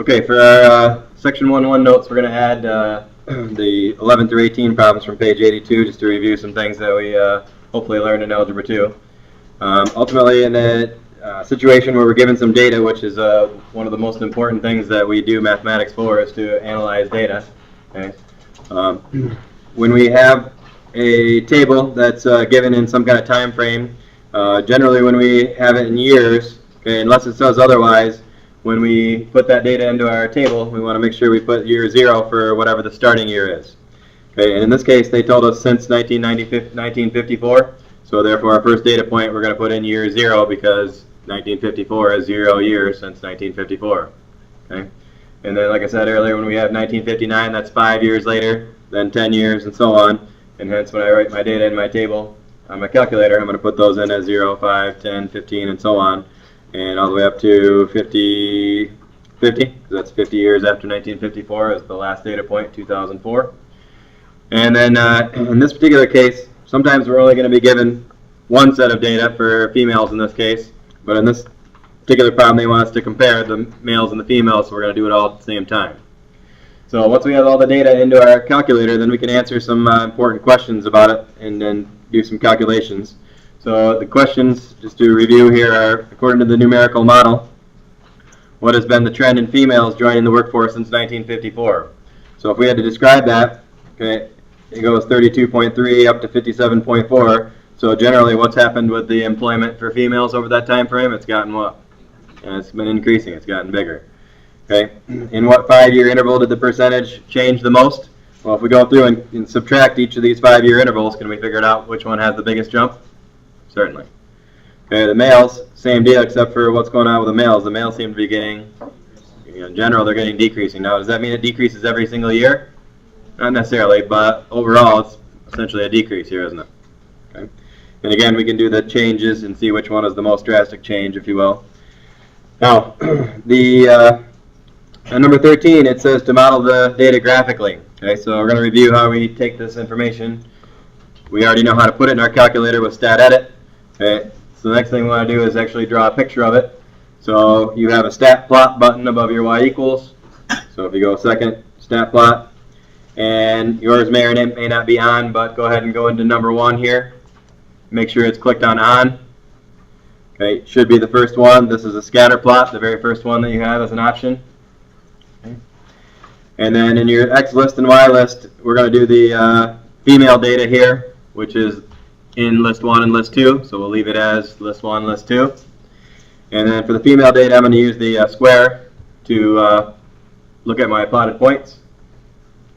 Okay, for our section 1.1 notes, we're going to add the 11 through 18 problems from page 82, just to review some things that we hopefully learned in Algebra 2. Ultimately, in a situation where we're given some data, which is one of the most important things that we do mathematics for, is to analyze data. Okay? When we have a table that's given in some kind of time frame, generally when we have it in years, okay, unless it says otherwise, when we put that data into our table, we want to make sure we put year 0 for whatever the starting year is. Okay, and in this case, they told us since 1954, so therefore our first data point we're going to put in year 0 because 1954 is 0 years since 1954. Okay, and then like I said earlier, when we have 1959, that's 5 years later, then 10 years, and so on. And hence, when I write my data in my table on my calculator, I'm going to put those in as 0, 5, 10, 15, and so on. And all the way up to 50, because that's 50 years after 1954 is the last data point, 2004. And then in this particular case, sometimes we're only going to be given one set of data for females in this case. But in this particular problem, they want us to compare the males and the females, so we're going to do it all at the same time. So once we have all the data into our calculator, then we can answer some important questions about it and then do some calculations. So the questions, just to review here, are according to the numerical model, what has been the trend in females joining the workforce since 1954? So if we had to describe that, okay, it goes 32.3 up to 57.4. So generally, what's happened with the employment for females over that time frame? It's gotten what? And it's been increasing. It's gotten bigger. Okay. In what 5-year interval did the percentage change the most? Well, if we go through and subtract each of these 5-year intervals, can we figure out which one has the biggest jump? Certainly. Okay, the males, same deal, except for what's going on with the males. The males seem to be getting, in general, they're getting decreasing. Now, does that mean it decreases every single year? Not necessarily, but overall, it's essentially a decrease here, isn't it? Okay. And again, we can do the changes and see which one is the most drastic change, if you will. Now, the number 13, it says to model the data graphically. Okay, so we're going to review how we take this information. We already know how to put it in our calculator with StatEdit. Okay, so the next thing we want to do is actually draw a picture of it. So you have a stat plot button above your y equals. So if you go second, stat plot, and yours may or may not be on, but go ahead and go into number 1 here. Make sure it's clicked on. Okay, it should be the first one. This is a scatter plot, the very first one that you have as an option. Okay. And then in your X list and Y list, we're going to do the female data here, which is in list 1 and list 2, so we'll leave it as list 1, list 2. And then for the female data, I'm going to use the square to look at my plotted points.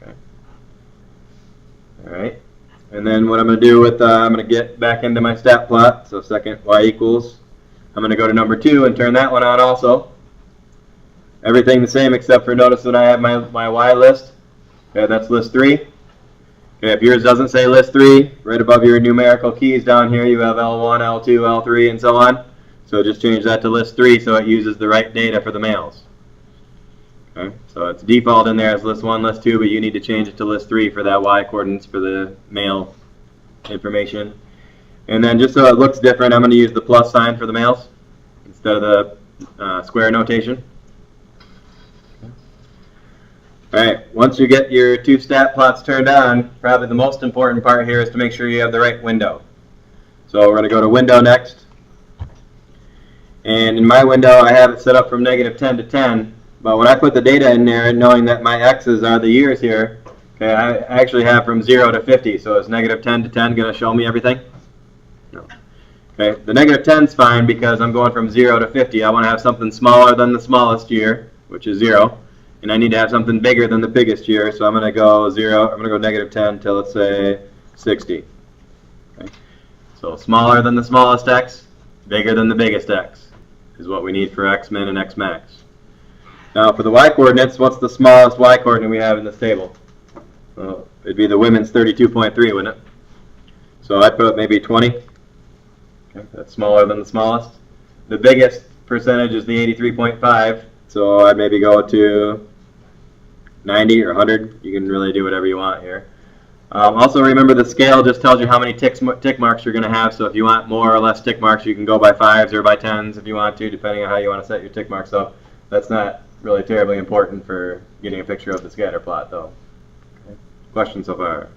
Okay. All right. And then what I'm going to do with, I'm going to get back into my stat plot, so second y equals. I'm going to go to number 2 and turn that one on also. Everything the same except for notice that I have my y list. Okay, that's list 3. Okay, if yours doesn't say list 3, right above your numerical keys down here you have L1, L2, L3, and so on. So just change that to list 3 so it uses the right data for the males. Okay, so it's default in there as list 1, list 2, but you need to change it to list 3 for that y coordinates for the male information. And then just so it looks different, I'm going to use the plus sign for the males instead of the square notation. Alright, once you get your 2 stat plots turned on, probably the most important part here is to make sure you have the right window. So we're going to go to Window next. And in my window, I have it set up from -10 to 10. But when I put the data in there, knowing that my x's are the years here, okay, I actually have from 0 to 50. So is -10 to 10 going to show me everything? No. Okay, the -10 is fine because I'm going from 0 to 50. I want to have something smaller than the smallest year, which is 0. And I need to have something bigger than the biggest year, so I'm going to go 0. I'm going to go -10 till, let's say, 60. Okay. So smaller than the smallest x, bigger than the biggest x is what we need for x min and x max. Now for the y coordinates, what's the smallest y coordinate we have in this table? Well, it'd be the women's 32.3, wouldn't it? So I'd put maybe 20. Okay, that's smaller than the smallest. The biggest percentage is the 83.5, so I'd maybe go to 90 or 100. You can really do whatever you want here. Also remember the scale just tells you how many tick marks you're going to have, so if you want more or less tick marks you can go by 5s or by 10s if you want to, depending on how you want to set your tick marks up. That's not really terribly important for getting a picture of the scatter plot, though. Okay. Questions so far?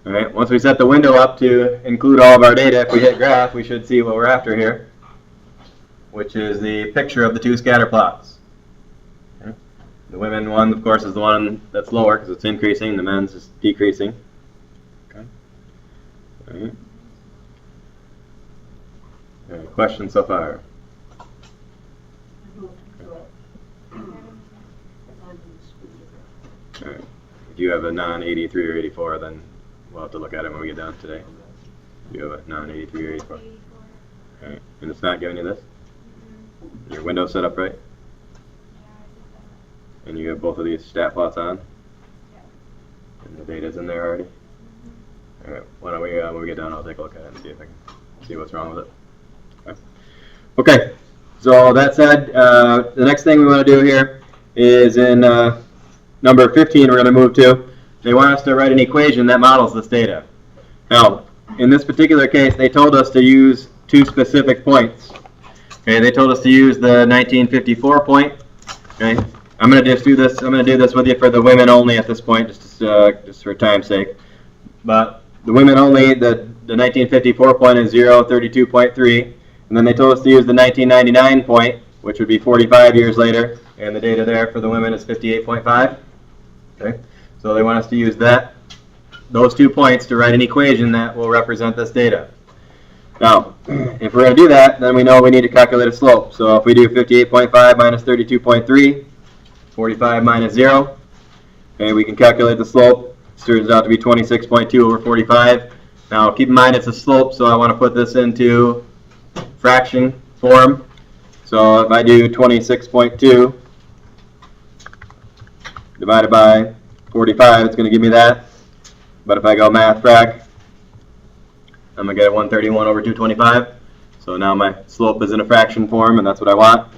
All right, once we set the window up to include all of our data, if we hit graph, we should see what we're after here, which is the picture of the two scatter plots. Okay. The women one, of course, is the one that's lower because it's increasing. The men's is decreasing. Okay. All right. All right. Questions so far? All right. If you have a non-83 or 84, then we'll have to look at it when we get done today. You have a non-83 or 84? 84. All right. And it's not giving you this? Mm-hmm. Your window's set up right? Yeah. And you have both of these stat plots on? Yeah. And the data's in there already? Mm-hmm. All right. Why don't we, when we get done, I'll take a look at it and see if I can see what's wrong with it. Okay. So that said, the next thing we want to do here is in number 15 we're going to move to. They want us to write an equation that models this data. Now, in this particular case, they told us to use two specific points. Okay, they told us to use the 1954 point. Okay, I'm going to just do this. I'm going to do this with you for the women only at this point, just for time's sake. But the women only, the 1954 point is 032.3. And then they told us to use the 1999 point, which would be 45 years later, and the data there for the women is 58.5. Okay, so they want us to use those 2 points to write an equation that will represent this data. Now, if we're going to do that, then we know we need to calculate a slope. So if we do 58.5 minus 32.3, 45 minus 0, okay, we can calculate the slope. It turns out to be 26.2 over 45. Now, keep in mind it's a slope, so I want to put this into fraction form. So if I do 26.2 divided by 45, it's going to give me that. But if I go math frac, I'm going to get 131 over 225. So now my slope is in a fraction form, and that's what I want.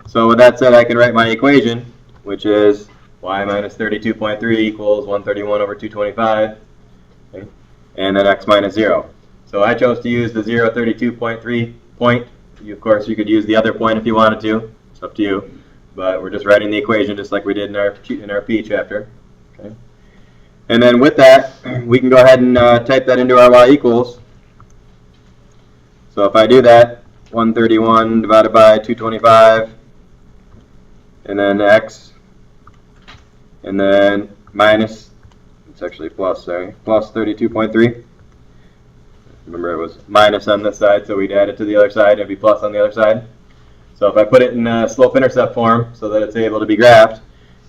So with that said, I can write my equation, which is y minus 32.3 equals 131 over 225, okay, and then x minus 0. So I chose to use the 032.3 point. Of course, you could use the other point if you wanted to. It's up to you. But we're just writing the equation just like we did in our P chapter. Okay. And then with that, we can go ahead and type that into our y equals. So if I do that, 131 divided by 225, and then x, and then minus, it's actually plus, sorry, plus 32.3. Remember it was minus on this side, so we'd add it to the other side, it'd be plus on the other side. So if I put it in slope-intercept form so that it's able to be graphed,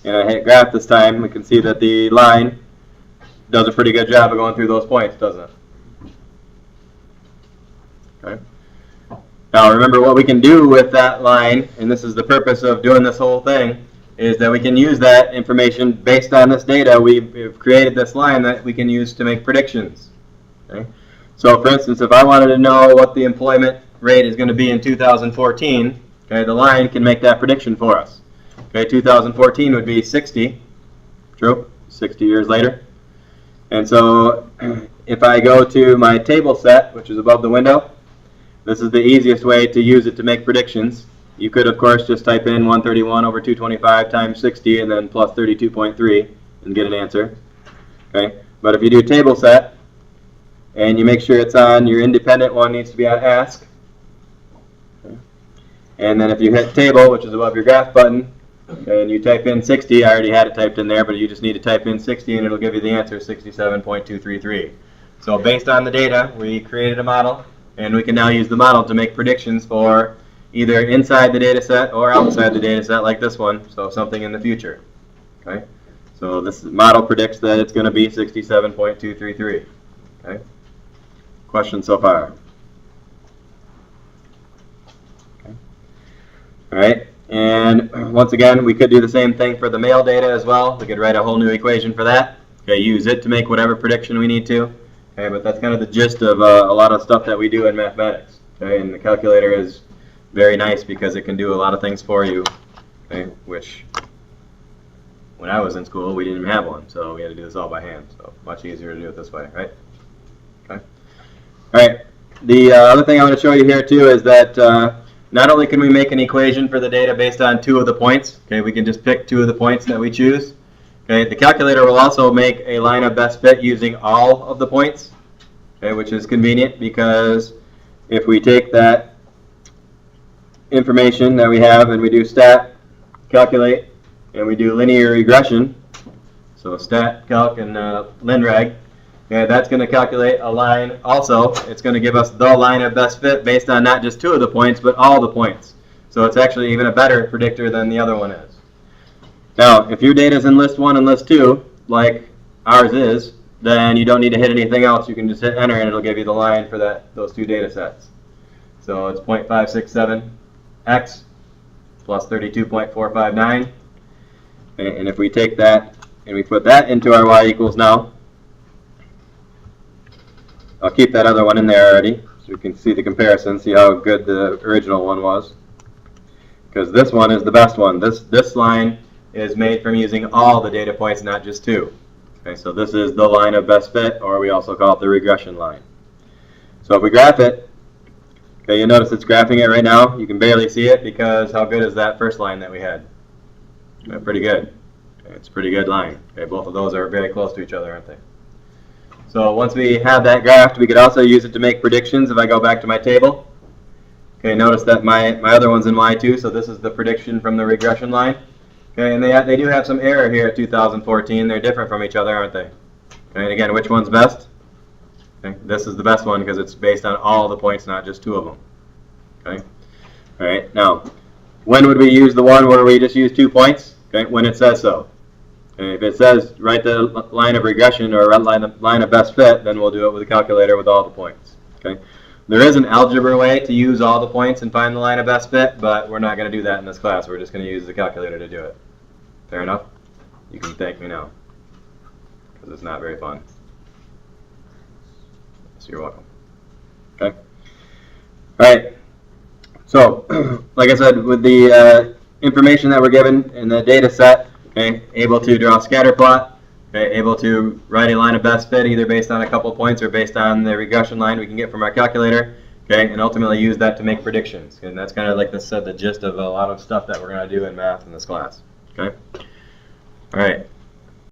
and I hit graph this time, we can see that the line does a pretty good job of going through those points, doesn't it? Okay. Now remember what we can do with that line, and this is the purpose of doing this whole thing, is that we can use that information based on this data. We've created this line that we can use to make predictions. Okay. So for instance, if I wanted to know what the employment rate is going to be in 2014, okay, the line can make that prediction for us. Okay, 2014 would be 60, true, 60 years later. And so if I go to my table set, which is above the window, this is the easiest way to use it to make predictions. You could, of course, just type in 131 over 225 times 60 and then plus 32.3 and get an answer. Okay, but if you do table set, and you make sure it's on, your independent one needs to be on ask. Okay. And then if you hit table, which is above your graph button, okay, and you type in 60, I already had it typed in there, but you just need to type in 60 and it'll give you the answer, 67.233. So based on the data, we created a model, and we can now use the model to make predictions for either inside the data set or outside the data set like this one, so something in the future. Okay. So this model predicts that it's going to be 67.233. Okay. Questions so far? Okay. All right, and once again, we could do the same thing for the male data as well. We could write a whole new equation for that. Okay, use it to make whatever prediction we need to. Okay, but that's kind of the gist of a lot of stuff that we do in mathematics. Okay, and the calculator is very nice because it can do a lot of things for you. Okay, which when I was in school, we didn't even have one, so we had to do this all by hand. So much easier to do it this way, right? Okay. All right. The other thing I want to show you here too is that not only can we make an equation for the data based on 2 of the points, okay, we can just pick 2 of the points that we choose. Okay, the calculator will also make a line of best fit using all of the points, okay, which is convenient because if we take that information that we have and we do stat, calculate, and we do linear regression, so stat, calc, and linreg, okay, that's going to calculate a line also. It's going to give us the line of best fit based on not just 2 of the points, but all the points. So it's actually even a better predictor than the other one is. Now, if your data is in list 1 and list 2, like ours is, then you don't need to hit anything else. You can just hit enter and it'll give you the line for those 2 data sets. So it's 0.567x plus 32.459. And if we take that and we put that into our y equals now, I'll keep that other one in there already so we can see the comparison, see how good the original one was. Because this one is the best one. This line is made from using all the data points, not just 2. Okay, so this is the line of best fit, or we also call it the regression line. So if we graph it, okay, you'll notice it's graphing it right now. You can barely see it because how good is that first line that we had? Pretty good. Okay, it's a pretty good line. Okay, both of those are very close to each other, aren't they? So once we have that graphed, we could also use it to make predictions. If I go back to my table, okay, notice that my other one's in Y2, so this is the prediction from the regression line. Okay, and they do have some error here at 2014. They're different from each other, aren't they? Okay, and again, which one's best? Okay, this is the best one because it's based on all the points, not just 2 of them. Okay, all right. Now, when would we use the one where we just use 2 points? Okay, when it says so. Okay, if it says write the line of regression or line of best fit, then we'll do it with a calculator with all the points. Okay, there is an algebra way to use all the points and find the line of best fit, but we're not going to do that in this class. We're just going to use the calculator to do it. Fair enough? You can thank me now, because it's not very fun. So you're welcome. Okay. All right. So, like I said, with the information that we're given in the data set, okay, able to draw a scatter plot, okay, able to write a line of best fit either based on a couple of points or based on the regression line we can get from our calculator, okay, and ultimately use that to make predictions. And that's kind of, like I said, the gist of a lot of stuff that we're going to do in math in this class. Okay. All right.